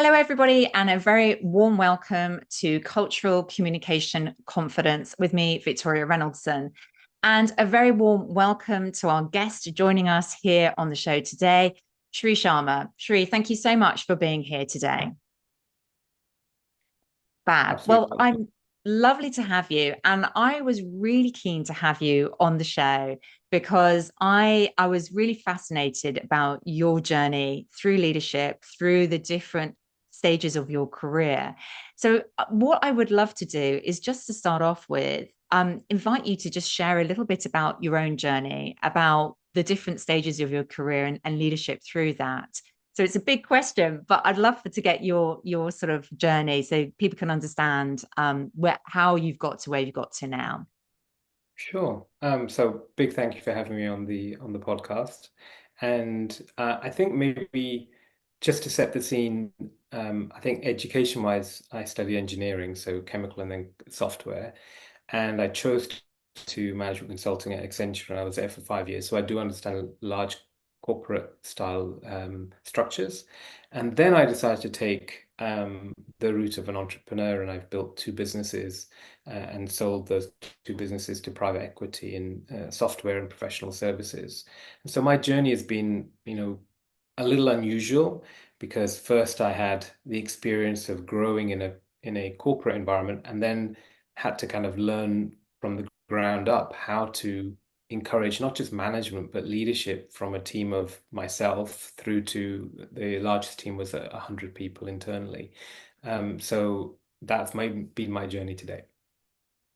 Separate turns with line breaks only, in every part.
Hello, everybody, and a very warm welcome to Cultural Communication Confidence with me, Victoria Reynoldson. And a very warm welcome to our guest joining us here on the show today, Sri Sharma. Sri, thank you so much for being here today. Fab. Well,
Absolutely.
I'm lovely to have you. And I was really keen to have you on the show because I was really fascinated about your journey through leadership, through the different stages of your career. So, what I would love to do is just to start off with, invite you to just share a little bit about your own journey, about the different stages of your career and leadership through that. So it's a big question, but I'd love to get your sort of journey so people can understand how you've got to where you've got to now.
Sure. So big thank you for having me on the podcast. And I think maybe just to set the scene, I think education-wise, I study engineering, so chemical and then software. And I chose to management consulting at Accenture, and I was there for 5 years. So I do understand large corporate style structures. And then I decided to take the route of an entrepreneur, and I've built two businesses and sold those two businesses to private equity in software and professional services. And so my journey has been, a little unusual because first I had the experience of growing in a corporate environment and then had to kind of learn from the ground up how to encourage not just management but leadership from a team of myself through to the largest team was 100 people internally. So that's been my journey today.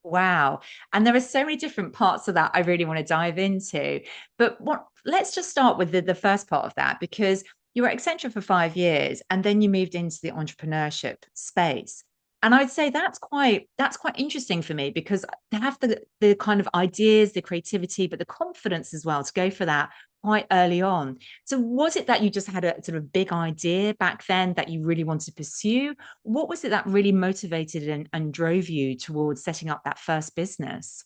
Wow. And there are so many different parts of that I really want to dive into. But let's just start with the first part of that, because you were at Accenture for 5 years and then you moved into the entrepreneurship space. And I'd say that's quite interesting for me because to have the kind of ideas, the creativity, but the confidence as well to go for that quite early on. So was it that you just had a sort of big idea back then that you really wanted to pursue? What was it that really motivated and drove you towards setting up that first business?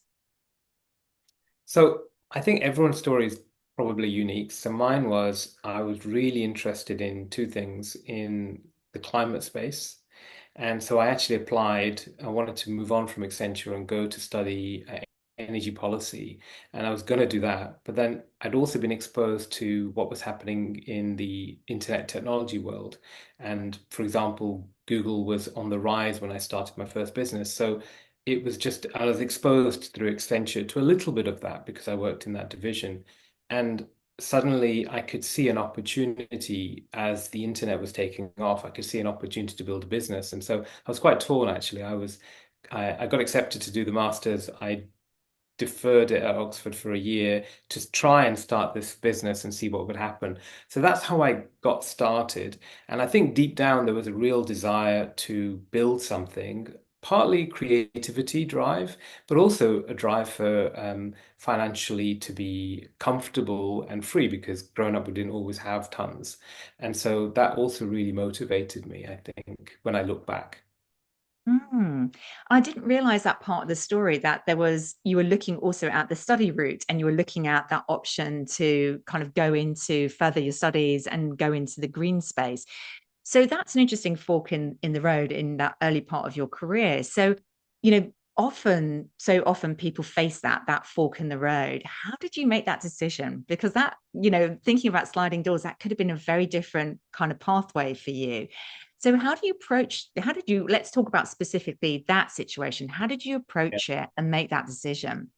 So I think everyone's story is probably unique. So mine was I was really interested in two things in the climate space. And so I actually applied. I wanted to move on from Accenture and go to study energy policy. And I was going to do that. But then I'd also been exposed to what was happening in the internet technology world. And for example, Google was on the rise when I started my first business. So it was just, I was exposed through Accenture to a little bit of that because I worked in that division. And suddenly I could see an opportunity as the internet was taking off. I could see an opportunity to build a business. And so I was quite torn actually. I got accepted to do the master's. I deferred it at Oxford for a year to try and start this business and see what would happen. So that's how I got started. And I think deep down there was a real desire to build something, partly creativity drive, but also a drive for financially to be comfortable and free because growing up we didn't always have tons. And so that also really motivated me, I think, when I look back.
Mm. I didn't realize that part of the story that you were looking also at the study route and you were looking at that option to kind of go into further your studies and go into the green space. So that's an interesting fork in the road in that early part of your career. So, so often people face that fork in the road. How did you make that decision? Because thinking about sliding doors, that could have been a very different kind of pathway for you. So let's talk about specifically that situation. How did you approach it and make that decision?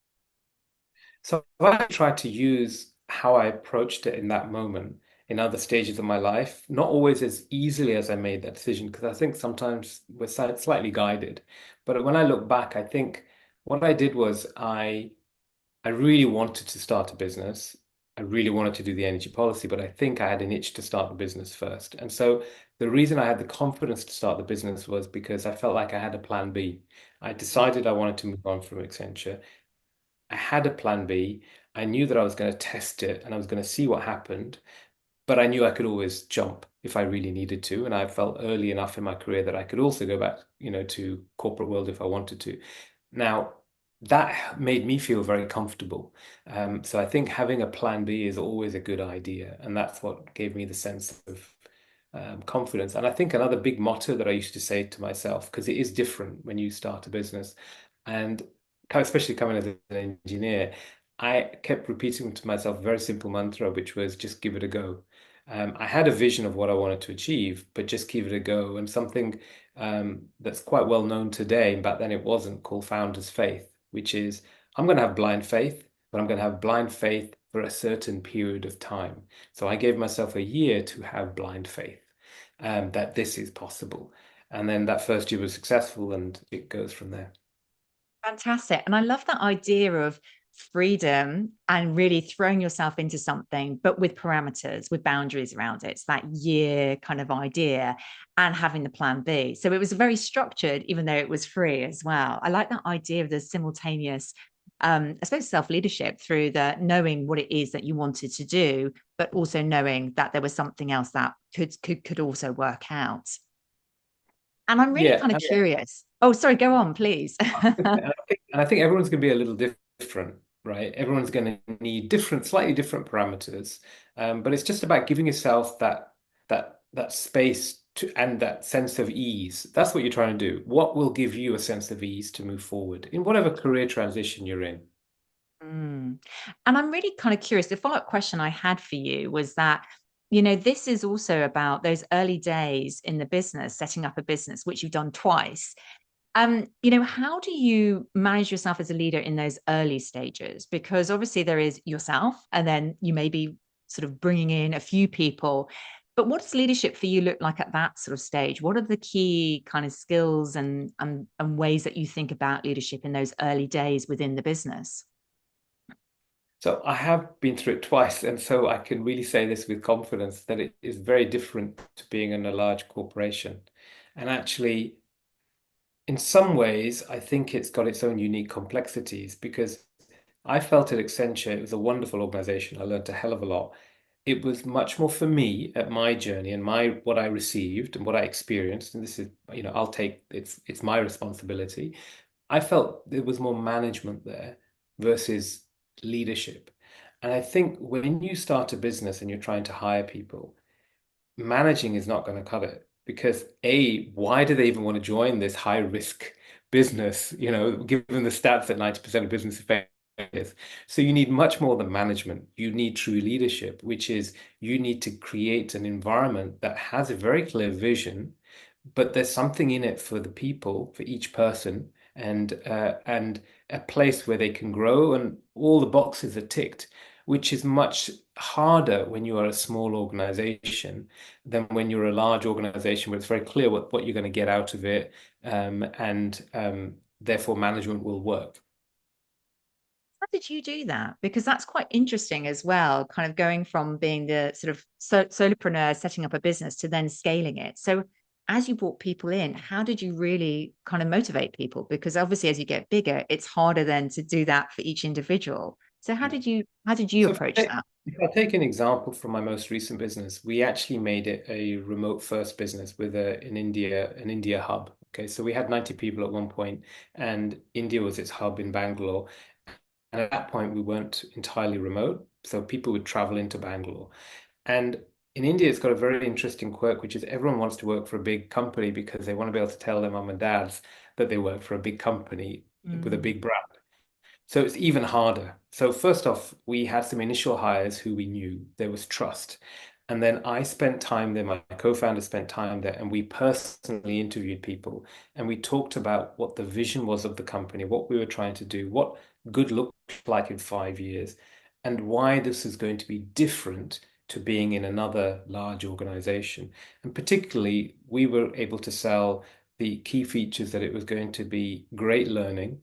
So I tried to use how I approached it in that moment in other stages of my life, not always as easily as I made that decision, because I think sometimes we're slightly guided. But when I look back, I think what I did was I really wanted to start a business. I really wanted to do the energy policy, but I think I had an itch to start the business first. And so the reason I had the confidence to start the business was because I felt like I had a plan B. I decided I wanted to move on from Accenture. I had a plan B. I knew that I was going to test it and I was going to see what happened, but I knew I could always jump if I really needed to. And I felt early enough in my career that I could also go back, to corporate world if I wanted to. Now, that made me feel very comfortable. So I think having a plan B is always a good idea. And that's what gave me the sense of confidence. And I think another big motto that I used to say to myself, because it is different when you start a business, and especially coming as an engineer, I kept repeating to myself a very simple mantra, which was just give it a go. I had a vision of what I wanted to achieve, but just give it a go. And something that's quite well known today, back then it wasn't, called founder's faith, which is I'm going to have blind faith, but I'm going to have blind faith for a certain period of time. So I gave myself a year to have blind faith that this is possible. And then that first year was successful, and it goes from there.
Fantastic. And I love that idea of freedom and really throwing yourself into something, but with parameters, with boundaries around it. It's that year kind of idea and having the plan B. So it was very structured, even though it was free as well. I like that idea of the simultaneous, I suppose, self-leadership through the knowing what it is that you wanted to do, but also knowing that there was something else that could also work out. And I'm really
Yeah,
kind of curious. Oh, sorry, go on, please.
and I think everyone's going to be a little different, right? Everyone's going to need different, slightly different parameters, but it's just about giving yourself that space to and that sense of ease. That's what you're trying to do. What will give you a sense of ease to move forward in whatever career transition you're in?
Mm. And I'm really kind of curious. The follow-up question I had for you was that, this is also about those early days in the business, setting up a business, which you've done twice. How do you manage yourself as a leader in those early stages? Because obviously there is yourself, and then you may be sort of bringing in a few people. But what does leadership for you look like at that sort of stage? What are the key kind of skills and ways that you think about leadership in those early days within the business?
So I have been through it twice, and so I can really say this with confidence that it is very different to being in a large corporation. And actually, in some ways, I think it's got its own unique complexities because I felt at Accenture, it was a wonderful organization. I learned a hell of a lot. It was much more for me at my journey and my what I received and what I experienced. And this is, I'll take it's my responsibility. I felt there was more management there versus leadership. And I think when you start a business and you're trying to hire people, managing is not going to cut it because A, why do they even want to join this high risk business? Given the stats that 90% of business failures. So you need much more than management. You need true leadership, which is you need to create an environment that has a very clear vision, but there's something in it for the people, for each person, and a place where they can grow, and all the boxes are ticked, which is much harder when you are a small organization than when you're a large organization where it's very clear what you're going to get out of it, and therefore management will work.
How did you do that? Because that's quite interesting as well, kind of going from being the sort of solopreneur, setting up a business to then scaling it. So, as you brought people in, how did you really kind of motivate people? Because obviously, as you get bigger, it's harder then to do that for each individual. So, how did you
So
approach that?
if I take an example from my most recent business, we actually made it a remote first business with an India hub. Okay, so we had 90 people at one point, and India was its hub in Bangalore. And at that point, we weren't entirely remote, so people would travel into Bangalore. And in India, it's got a very interesting quirk, which is everyone wants to work for a big company because they want to be able to tell their mum and dads that they work for a big company with a
Mm.
big brand. So it's even harder. So first off, we had some initial hires who we knew there was trust. And then I spent time there, my co-founder spent time there, and we personally interviewed people and we talked about what the vision was of the company, what we were trying to do, what good looked like in 5 years, and why this is going to be different to being in another large organization. And particularly, we were able to sell the key features that it was going to be great learning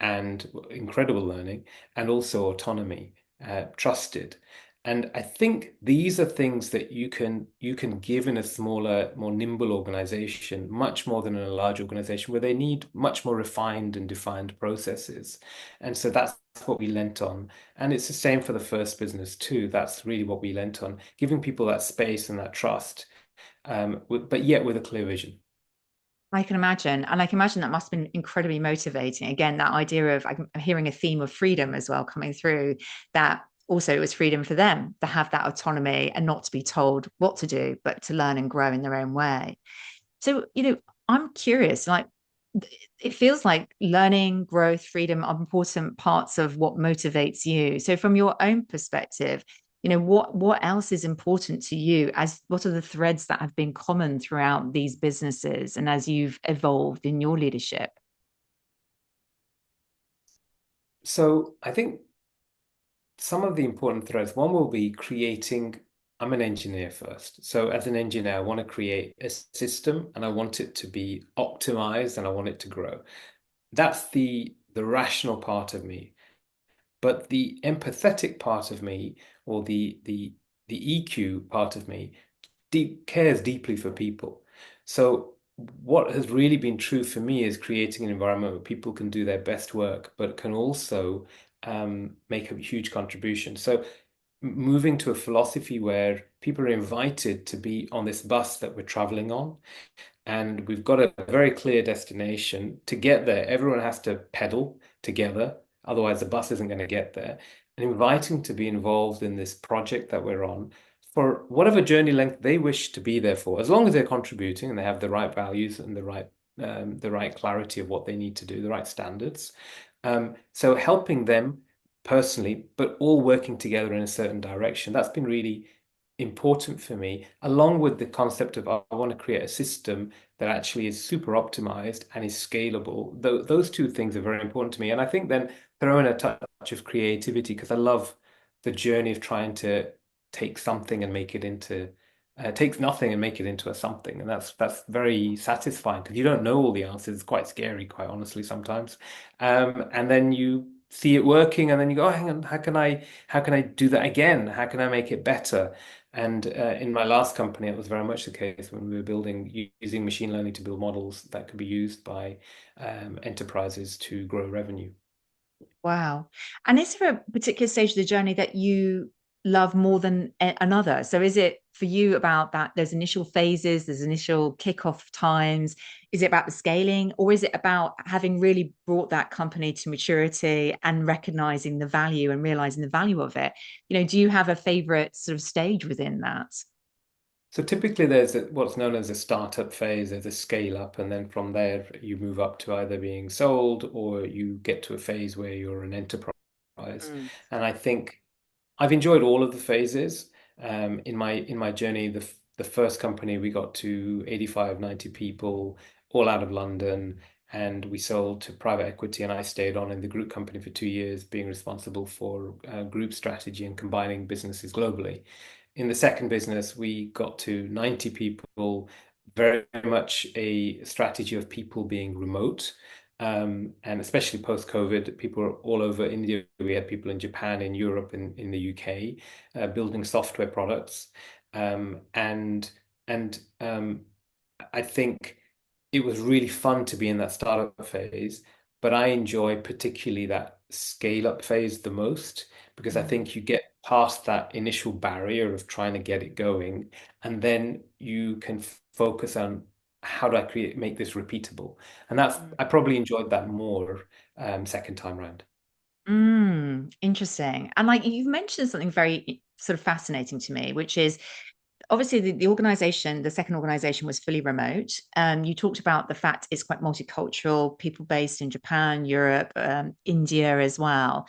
and incredible learning, and also autonomy, trusted. And I think these are things that you can give in a smaller, more nimble organization, much more than in a large organization where they need much more refined and defined processes. And so that's what we lent on. And it's the same for the first business too. That's really what we lent on, giving people that space and that trust, but yet with a clear vision.
I can imagine. And I can imagine that must have been incredibly motivating. Again, that idea of, I'm hearing a theme of freedom as well coming through, that also it was freedom for them to have that autonomy and not to be told what to do, but to learn and grow in their own way. So, I'm curious, like, it feels like learning, growth, freedom are important parts of what motivates you. So, from your own perspective, what else is important to you? As what are the threads that have been common throughout these businesses and as you've evolved in your leadership?
So I think some of the important threads, one will be creating, I'm an engineer first. So as an engineer, I want to create a system and I want it to be optimized and I want it to grow. That's the rational part of me. But the empathetic part of me, or the EQ part of me, cares deeply for people. So what has really been true for me is creating an environment where people can do their best work, but can also make a huge contribution. So moving to a philosophy where people are invited to be on this bus that we're traveling on, and we've got a very clear destination. To get there, everyone has to pedal together, otherwise the bus isn't going to get there. And inviting to be involved in this project that we're on for whatever journey length they wish to be there for, as long as they're contributing and they have the right values and the right clarity of what they need to do, the right standards. So helping them personally, but all working together in a certain direction. That's been really important for me, along with the concept of I want to create a system that actually is super optimized and is scalable. Those two things are very important to me. And I think then throw in a touch of creativity because I love the journey of trying to take something and make it into take nothing and make it into a something. And that's very satisfying because you don't know all the answers. It's quite scary, quite honestly, sometimes. And then you see it working and then you go, oh, hang on, how can I do that again? How can I make it better? And in my last company, it was very much the case when we were building using machine learning to build models that could be used by enterprises to grow revenue.
Wow. And is there a particular stage of the journey that you love more than another? So is it for you about that? There's initial phases, there's initial kickoff times. Is it about the scaling, or is it about having really brought that company to maturity and recognizing the value and realizing the value of it? Do you have a favorite sort of stage within that?
So typically there's what's known as a startup phase, there's a scale up, and then from there you move up to either being sold or you get to a phase where you're an enterprise.
Mm.
And I think I've enjoyed all of the phases. In my journey. The first company we got to 85, 90 people, all out of London, and we sold to private equity. And I stayed on in the group company for 2 years, being responsible for group strategy and combining businesses globally. In the second business, we got to 90 people, very much a strategy of people being remote. And especially post-COVID, people are all over India. We had people in Japan, in Europe, in the UK, building software products. And I think it was really fun to be in that startup phase, but I enjoy particularly that scale up phase the most because I
Mm.
think you get past that initial barrier of trying to get it going, and then you can focus on how do I make this repeatable? And I probably enjoyed that more second time round.
Interesting. And like you've mentioned something very sort of fascinating to me, which is obviously the organization, the second organization was fully remote. You talked about the fact it's quite multicultural, people based in Japan, Europe, India as well.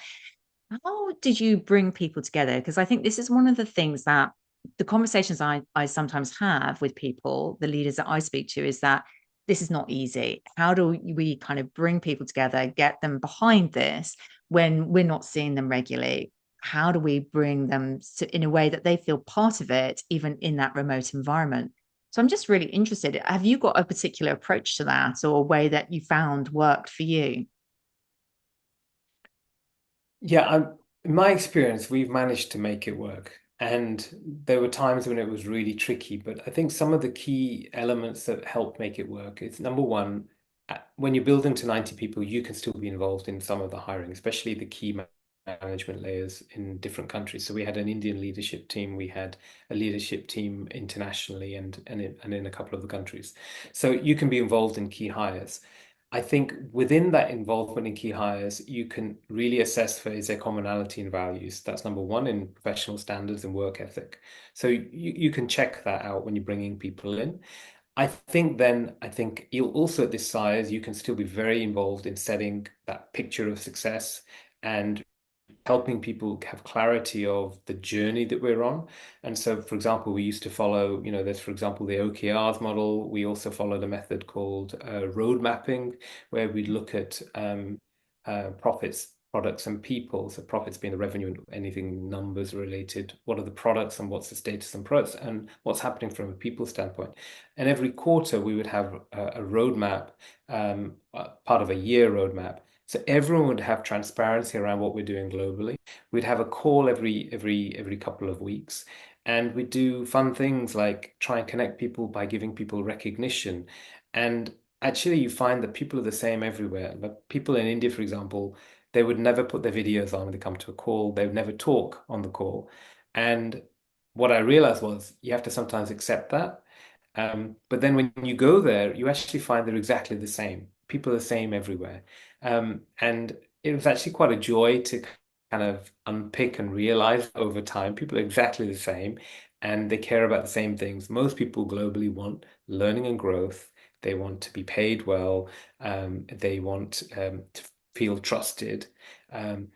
How did you bring people together? Because I think this is one of the things that the conversations I sometimes have with people, the leaders that I speak to, is that this is not easy. How do we kind of bring people together, get them behind this when we're not seeing them regularly? How do we bring them in a way that they feel part of it, even in that remote environment? So I'm just really interested. Have you got a particular approach to that or a way that you found worked for you?
Yeah, in my experience, we've managed to make it work. And there were times when it was really tricky, but I think some of the key elements that help make it work is number one, when you're building to 90 people, you can still be involved in some of the hiring, especially the key management layers in different countries. So we had an Indian leadership team, we had a leadership team internationally and in a couple of the countries. So you can be involved in key hires. I think within that involvement in key hires, you can really assess for is there commonality in values. That's number one in professional standards and work ethic. So you can check that out when you're bringing people in. I think you'll also at this size, you can still be very involved in setting that picture of success and helping people have clarity of the journey that we're on. And so, for example, we used to follow, there's, for example, the OKRs model. We also followed a method called road mapping, where we look at profits, products, and people. So profits being the revenue and anything numbers related. What are the products and what's the status and products and what's happening from a people standpoint. And every quarter we would have a roadmap, part of a year roadmap. So everyone would have transparency around what we're doing globally. We'd have a call every couple of weeks, and we'd do fun things like try and connect people by giving people recognition. And actually, you find that people are the same everywhere. But people in India, for example, they would never put their videos on when they come to a call. They would never talk on the call. And what I realized was you have to sometimes accept that. But then when you go there, you actually find they're exactly the same. People are the same everywhere. And it was actually quite a joy to kind of unpick and realize over time people are exactly the same and they care about the same things. Most people globally want learning and growth. They want to be paid well. They want to feel trusted. Um,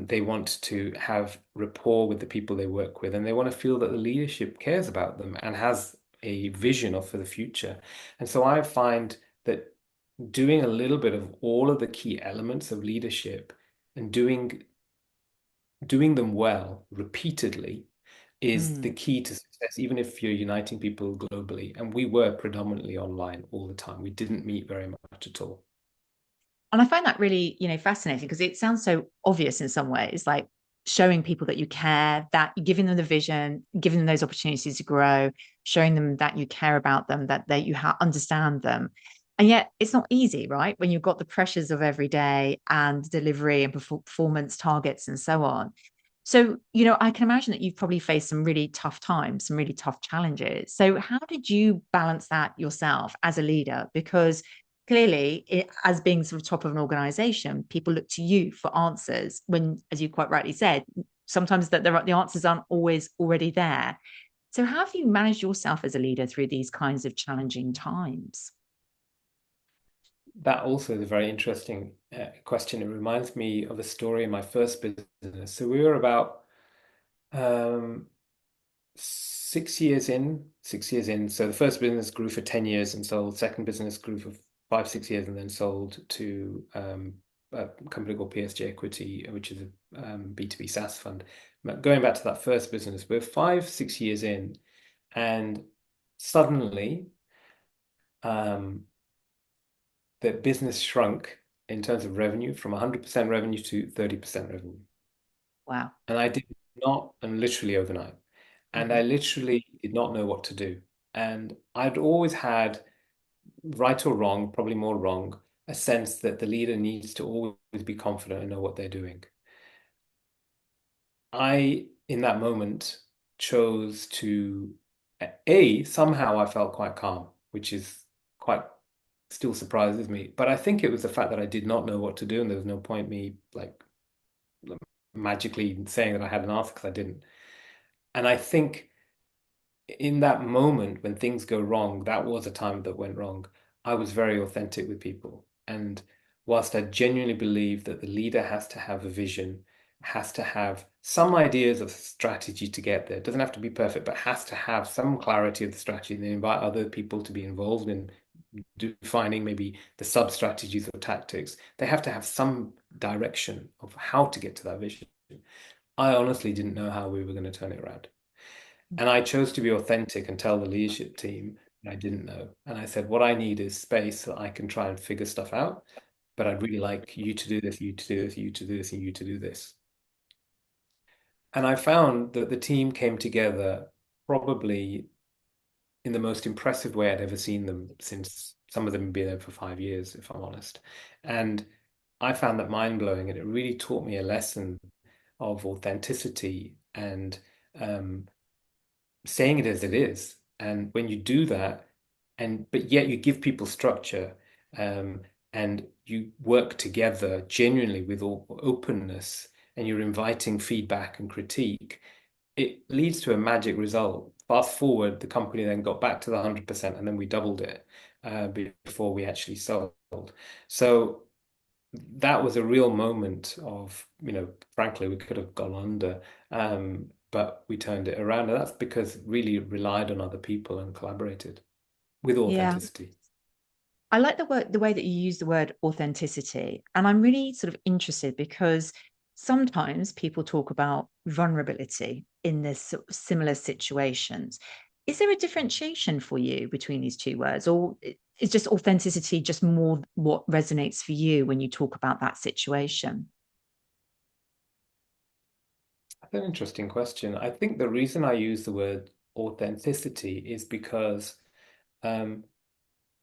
they want to have rapport with the people they work with, and they want to feel that the leadership cares about them and has a vision of for the future. And so I find that doing a little bit of all of the key elements of leadership and doing them well repeatedly is the
Mm.
key to success, even if you're uniting people globally. And we were predominantly online all the time. We didn't meet very much at all.
And I find that really, fascinating because it sounds so obvious in some ways, like showing people that you care, that you're giving them the vision, giving them those opportunities to grow, showing them that you care about them, that you understand them. And yet it's not easy, right? When you've got the pressures of every day and delivery and performance targets and so on. So, I can imagine that you've probably faced some really tough times, some really tough challenges. So, how did you balance that yourself as a leader? Because clearly, as being sort of top of an organization, people look to you for answers when, as you quite rightly said, sometimes the answers aren't always already there. So, how have you managed yourself as a leader through these kinds of challenging times?
That also is a very interesting question. It reminds me of a story in my first business. So we were about 6 years in, 6 years in. So the first business grew for 10 years and sold. Second business grew for 5, 6 years and then sold to a company called PSG Equity, which is a B2B SaaS fund. But going back to that first business, we're 5, 6 years in, and suddenly um, the business shrunk in terms of revenue from 100% revenue to 30% revenue.
Wow.
And I did not, and literally overnight. And I
Mhm.
literally did not know what to do. And I'd always had, right or wrong, probably more wrong, a sense that the leader needs to always be confident and know what they're doing. I, in that moment, chose to, somehow I felt quite calm, which is quite, still surprises me. But I think it was the fact that I did not know what to do, and there was no point me like magically saying that I had an answer because I didn't. And I think in that moment when things go wrong, that was a time that went wrong. I was very authentic with people. And whilst I genuinely believe that the leader has to have a vision, has to have some ideas of strategy to get there, doesn't have to be perfect, but has to have some clarity of the strategy and invite other people to be involved in defining maybe the sub strategies or tactics. They have to have some direction of how to get to that vision. I honestly didn't know how we were going to turn it around. And I chose to be authentic and tell the leadership team I didn't know. And I said, what I need is space so I can try and figure stuff out. But I'd really like you to do this, you to do this, you to do this, and you to do this. And I found that the team came together probably in the most impressive way I'd ever seen them since some of them have been there for 5 years, if I'm honest. And I found that mind blowing, and it really taught me a lesson of authenticity and um, saying it as it is. And when you do that, and but yet you give people structure, um, and you work together genuinely with all openness, and you're inviting feedback and critique, it leads to a magic result. Fast forward, the company then got back to the 100%, and then we doubled it before we actually sold. So that was a real moment of, frankly, we could have gone under, but we turned it around. And that's because really relied on other people and collaborated with
Yeah.
authenticity.
I like the way that you use the word authenticity. And I'm really sort of interested because sometimes people talk about vulnerability in this sort of similar situations. Is there a differentiation for you between these two words, or is just authenticity just more what resonates for you when you talk about that situation?
That's an interesting question. I think the reason I use the word authenticity is because um,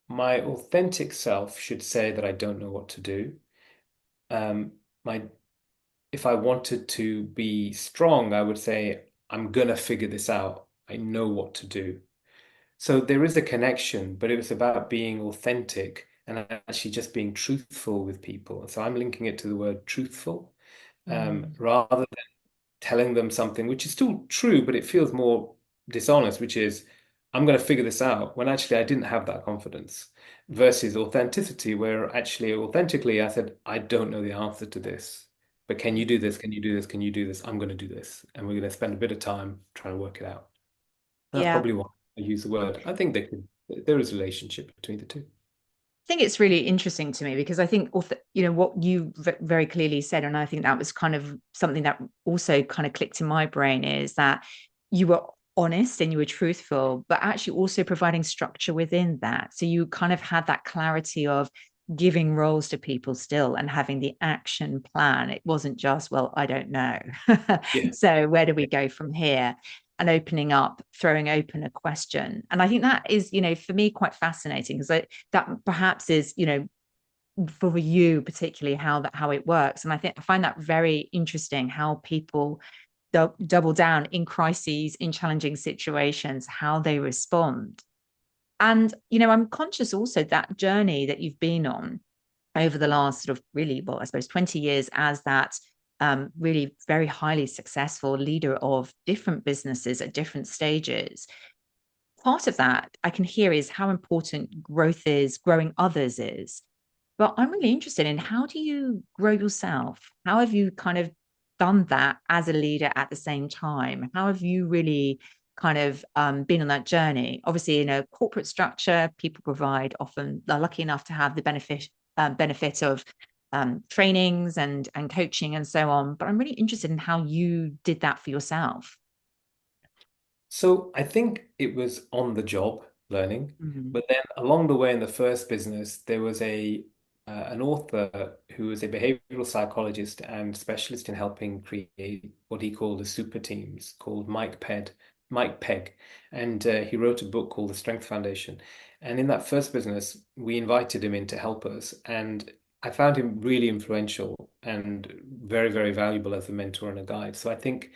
my authentic self should say that I don't know what to do. My If I wanted to be strong, I would say, I'm gonna figure this out. I know what to do. So there is a connection, but it was about being authentic and actually just being truthful with people. So I'm linking it to the word truthful,
Mm.
rather telling them something which is still true, but it feels more dishonest, which is, I'm going to figure this out, when actually I didn't have that confidence, versus authenticity, where actually authentically I said, I don't know the answer to this, but can you do this? Can you do this? Can you do this? I'm going to do this. And we're going to spend a bit of time trying to work it out. That's
Yeah.
probably why I use the word. I think there is a relationship between the two.
Think it's really interesting to me because I think, what you very clearly said, and I think that was kind of something that also kind of clicked in my brain is that you were honest and you were truthful, but actually also providing structure within that. So you kind of had that clarity of giving roles to people still and having the action plan. It wasn't just, well, I don't know.
Yeah.
So where do we go from here? And opening up, throwing open a question. And I think that is, for me, quite fascinating because that perhaps is, for you particularly how it works. And I think I find that very interesting how people double down in crises, in challenging situations, how they respond. And, I'm conscious also that journey that you've been on over the last sort of really, well, I suppose 20 years as that really very highly successful leader of different businesses at different stages. Part of that I can hear is how important growth is, growing others is. But I'm really interested in how do you grow yourself? How have you kind of done that as a leader at the same time? How have you really kind of been on that journey? Obviously, in a corporate structure, people provide often they're lucky enough to have the benefit of trainings and coaching and so on. But I'm really interested in how you did that for yourself.
So I think it was on the job learning,
Mhm.
but then along the way in the first business, there was a an author who was a behavioral psychologist and specialist in helping create what he called the super teams, called Mike Pegg, and he wrote a book called The Strength Foundation. And in that first business, we invited him in to help us, and I found him really influential and very, very valuable as a mentor and a guide. So I think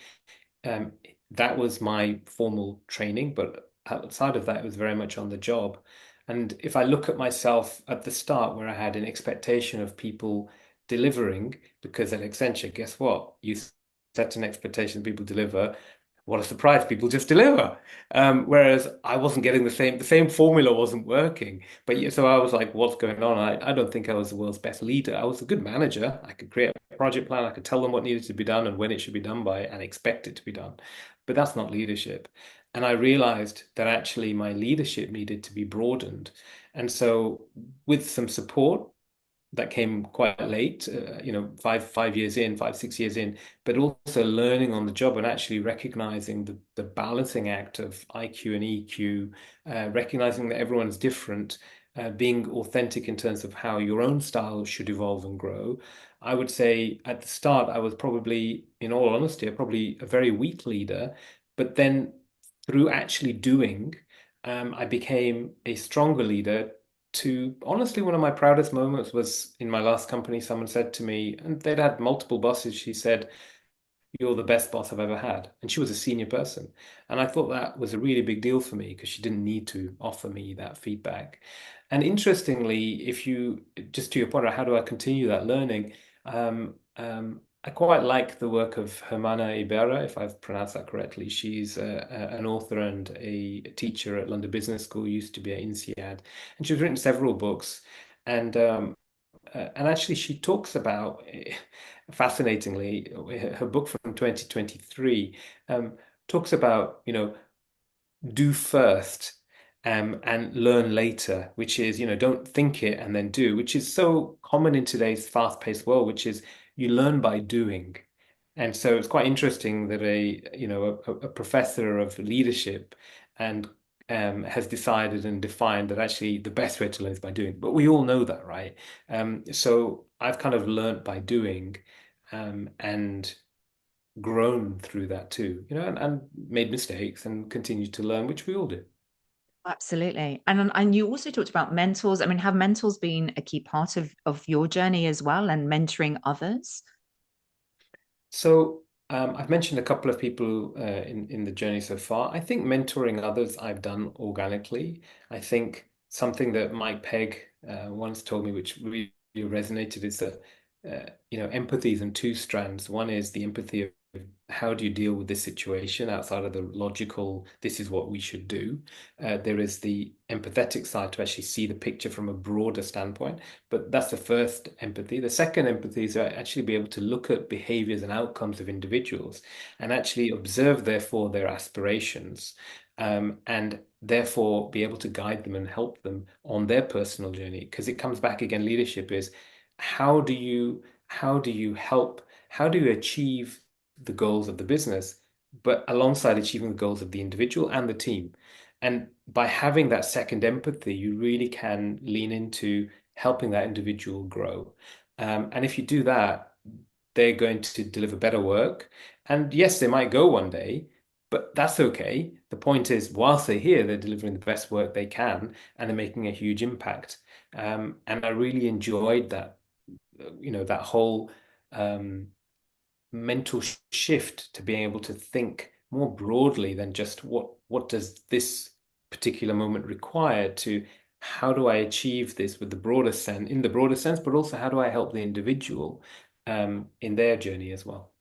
um, that was my formal training, but outside of that, it was very much on the job. And if I look at myself at the start, where I had an expectation of people delivering, because at Accenture, guess what? You set an expectation people deliver. What a surprise, people just deliver. Whereas I wasn't getting the same formula wasn't working. But yeah, so I was like, what's going on? I don't think I was the world's best leader. I was a good manager. I could create a project plan. I could tell them what needed to be done and when it should be done by and expect it to be done. But that's not leadership. And I realized that actually my leadership needed to be broadened. And so with some support, that came quite late, 5 years in, 5, 6 years in, but also learning on the job and actually recognizing the balancing act of IQ and EQ, recognizing that everyone's different, being authentic in terms of how your own style should evolve and grow. I would say at the start, I was probably, in all honesty, probably a very weak leader, but then through actually doing, I became a stronger leader. To honestly, one of my proudest moments was in my last company. Someone said to me, and they'd had multiple bosses. She said, you're the best boss I've ever had. And she was a senior person. And I thought that was a really big deal for me because she didn't need to offer me that feedback. And interestingly, if you, just to your point, how do I continue that learning? I quite like the work of Hermana Ibarra, if I've pronounced that correctly. She's an author and a teacher at London Business School, used to be at INSEAD, and she's written several books. And actually, she talks about, fascinatingly, her book from 2023 talks about, do first and learn later, which is, don't think it and then do, which is so common in today's fast-paced world, which is you learn by doing. And so it's quite interesting that a professor of leadership and has decided and defined that actually the best way to learn is by doing. But we all know that, right? So I've kind of learned by doing, and grown through that too, and made mistakes and continued to learn, which we all do.
Absolutely. And you also talked about mentors. I mean, have mentors been a key part of your journey as well and mentoring others?
So I've mentioned a couple of people in the journey so far. I think mentoring others I've done organically. I think something that Mike Pegg once told me, which really resonated, is that empathy is in two strands. One is the empathy of how do you deal with this situation outside of the logical, this is what we should do. There is the empathetic side to actually see the picture from a broader standpoint. But that's the first empathy. The second empathy is to actually be able to look at behaviors and outcomes of individuals and actually observe, therefore, their aspirations, and therefore be able to guide them and help them on their personal journey. Because it comes back again, leadership is how do you help, how do you achieve the goals of the business, but alongside achieving the goals of the individual and the team. And by having that second empathy, you really can lean into helping that individual grow. And if you do that, they're going to deliver better work. And yes, they might go one day, but that's okay. The point is, whilst they're here, they're delivering the best work they can and they're making a huge impact. And I really enjoyed that, that whole um, mental shift to being able to think more broadly than just what does this particular moment require, to how do I achieve this with the broader sense, in the broader sense, but also how do I help the individual in their journey as well.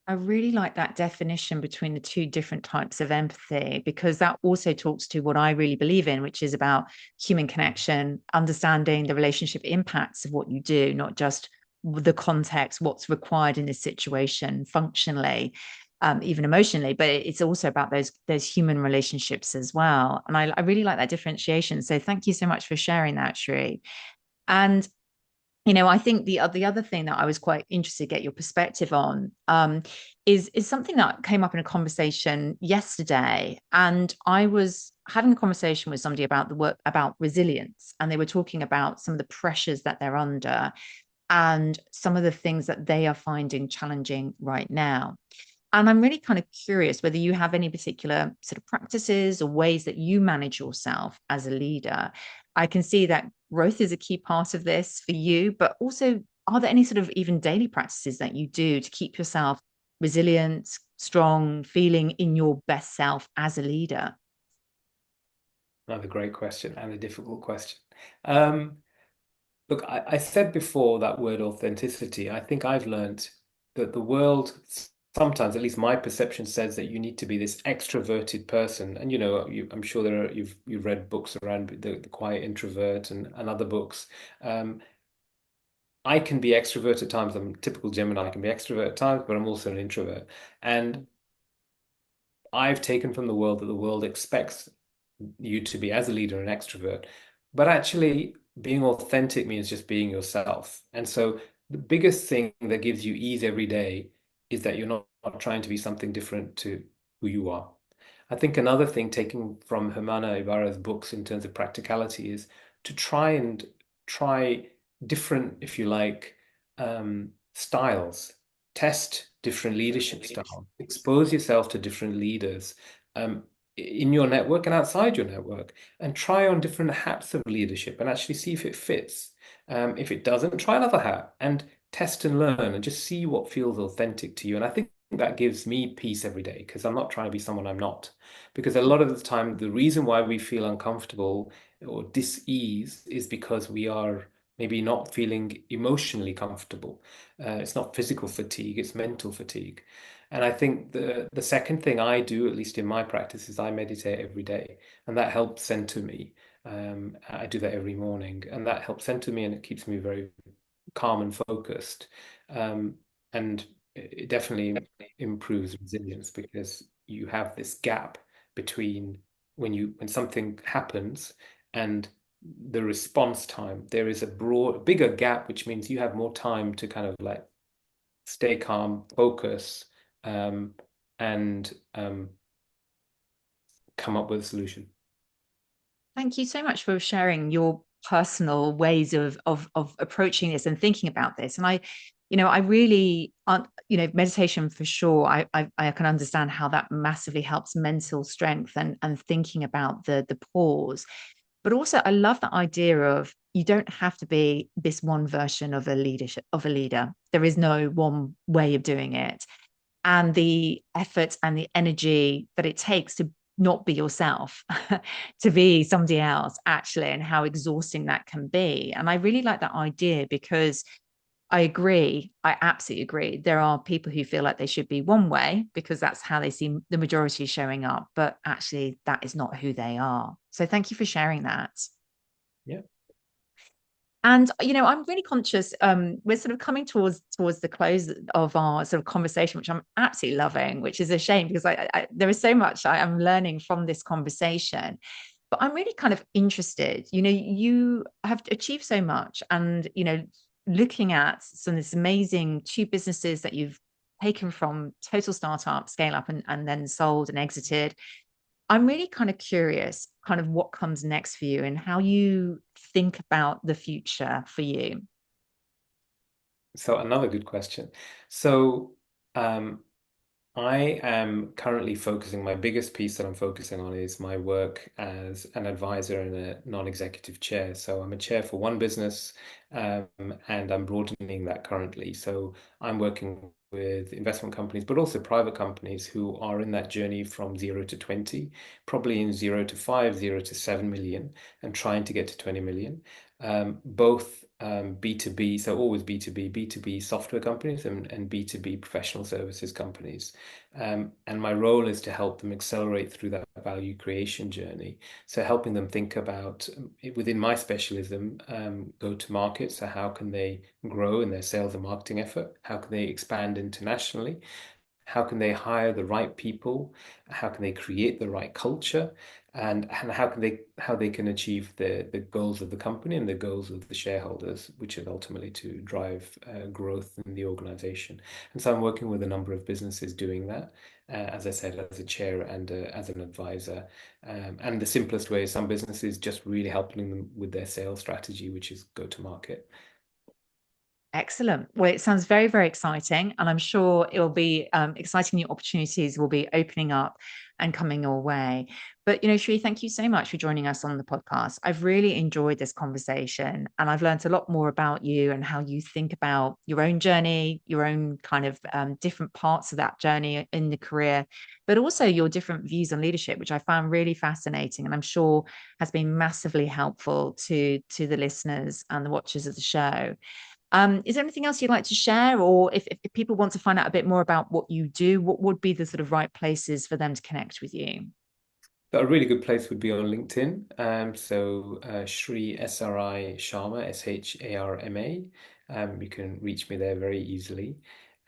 I really like that definition between the two different types of empathy, because that also talks to what I really believe in, which is about human connection, understanding the relationship impacts of what you do, not just the context, what's required in this situation functionally, even emotionally, but it's also about those human relationships as well. And I really like that differentiation. So thank you so much for sharing that, Shri. And I think the other thing that I was quite interested to get your perspective on, is something that came up in a conversation yesterday, and I was having a conversation with somebody about the work about resilience, and they were talking about some of the pressures that they're under and some of the things that they are finding challenging right now. And I'm really kind of curious whether you have any particular sort of practices or ways that you manage yourself as a leader. I can see that growth is a key part of this for you, but also, are there any sort of even daily practices that you do to keep yourself resilient, strong, feeling in your best self as a leader?
Another great question and a difficult question. Um, Look, I said before that word authenticity. I think I've learned that the world, sometimes, at least my perception, says that you need to be this extroverted person. And I'm sure you've read books around the quiet introvert and other books. Um, I can be extrovert at times. I'm a typical Gemini. I can be extrovert at times, but I'm also an introvert. And I've taken from the world that the world expects you to be, as a leader, an extrovert. But actually, being authentic means just being yourself. And so the biggest thing that gives you ease every day is that you're not trying to be something different to who you are. I think another thing taken from Hermana Ibarra's books in terms of practicality is to try different, if you like, styles. Test different leadership styles. Expose yourself to different leaders um, in your network and outside your network, and try on different hats of leadership and actually see if it fits. If it doesn't, try another hat and test and learn and just see what feels authentic to you. And I think that gives me peace every day because I'm not trying to be someone I'm not. Because a lot of the time, the reason why we feel uncomfortable or dis-ease is because we are maybe not feeling emotionally comfortable. It's not physical fatigue, it's mental fatigue. And I think the second thing I do, at least in my practice, is I meditate every day, and that helps center me. I do that every morning, and that helps center me, and it keeps me very calm and focused. And it definitely improves resilience because you have this gap between when something happens and the response time. There is a bigger gap, which means you have more time to kind of like stay calm, focus, um, and come up with a solution.
Thank you so much for sharing your personal ways of approaching this and thinking about this. And I really, meditation for sure. I can understand how that massively helps mental strength and thinking about the pause. But also, I love the idea of you don't have to be this one version of a leader. There is no one way of doing it, and the effort and the energy that it takes to not be yourself, to be somebody else, actually, and how exhausting that can be. And I really like that idea because I agree. I absolutely agree. There are people who feel like they should be one way because that's how they see the majority showing up, but actually, that is not who they are. So, thank you for sharing that.
Yeah.
And I'm really conscious. We're sort of coming towards the close of our sort of conversation, which I'm absolutely loving. Which is a shame because there is so much I am learning from this conversation. But I'm really kind of interested. You have achieved so much, and looking at some of this amazing two businesses that you've taken from total startup, scale up, and then sold and exited. I'm really kind of curious, kind of what comes next for you and how you think about the future for you.
So another good question. So um, I am currently focusing, my biggest piece that I'm focusing on is my work as an advisor and a non-executive chair. So I'm a chair for one business, um, and I'm broadening that currently. So I'm working with investment companies, but also private companies who are in that journey from 0 to 20, probably in 0 to 5, 0 to 7 million, and trying to get to 20 million. Both B2B, so always B2B, B2B software companies and B2B professional services companies. And my role is to help them accelerate through that value creation journey. So helping them think about, within my specialism, go to market. So how can they grow in their sales and marketing effort? How can they expand internationally? How can they hire the right people? How can they create the right culture? And how they can achieve the goals of the company and the goals of the shareholders, which is ultimately to drive growth in the organization. And so I'm working with a number of businesses doing that, as I said, as a chair and as an advisor. And the simplest way is some businesses just really helping them with their sales strategy, which is go to market.
Excellent. Well, it sounds very, very exciting. And I'm sure it will be exciting new opportunities will be opening up and coming your way. But, Shri, thank you so much for joining us on the podcast. I've really enjoyed this conversation and I've learned a lot more about you and how you think about your own journey, your own kind of different parts of that journey in the career, but also your different views on leadership, which I found really fascinating and I'm sure has been massively helpful to the listeners and the watchers of the show. Is there anything else you'd like to share? Or if people want to find out a bit more about what you do, what would be the sort of right places for them to connect with you?
But a really good place would be on LinkedIn. So Sri SRI Sharma, Sharma. You can reach me there very easily.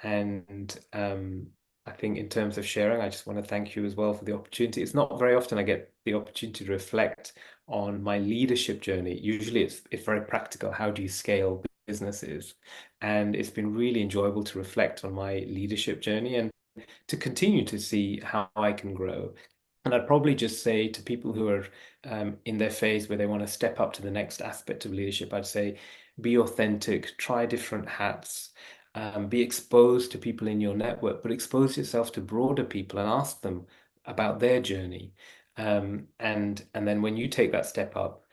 And I think in terms of sharing, I just want to thank you as well for the opportunity. It's not very often I get the opportunity to reflect on my leadership journey. Usually it's very practical. How do you scale businesses? And it's been really enjoyable to reflect on my leadership journey and to continue to see how I can grow. And I'd probably just say to people who are in their phase where they want to step up to the next aspect of leadership, I'd say be authentic, try different hats, be exposed to people in your network, but expose yourself to broader people and ask them about their journey. And then when you take that step up,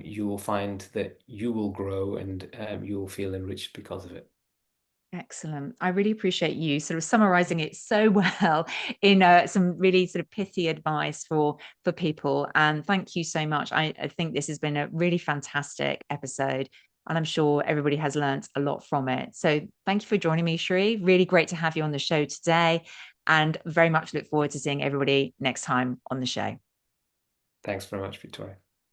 you will find that you will grow and you will feel enriched because of it.
Excellent. I really appreciate you sort of summarizing it so well in some really sort of pithy advice for people. And thank you so much. I think this has been a really fantastic episode, and I'm sure everybody has learned a lot from it. So thank you for joining me, Sri. Really great to have you on the show today, and very much look forward to seeing everybody next time on the show.
Thanks very much, Victoria.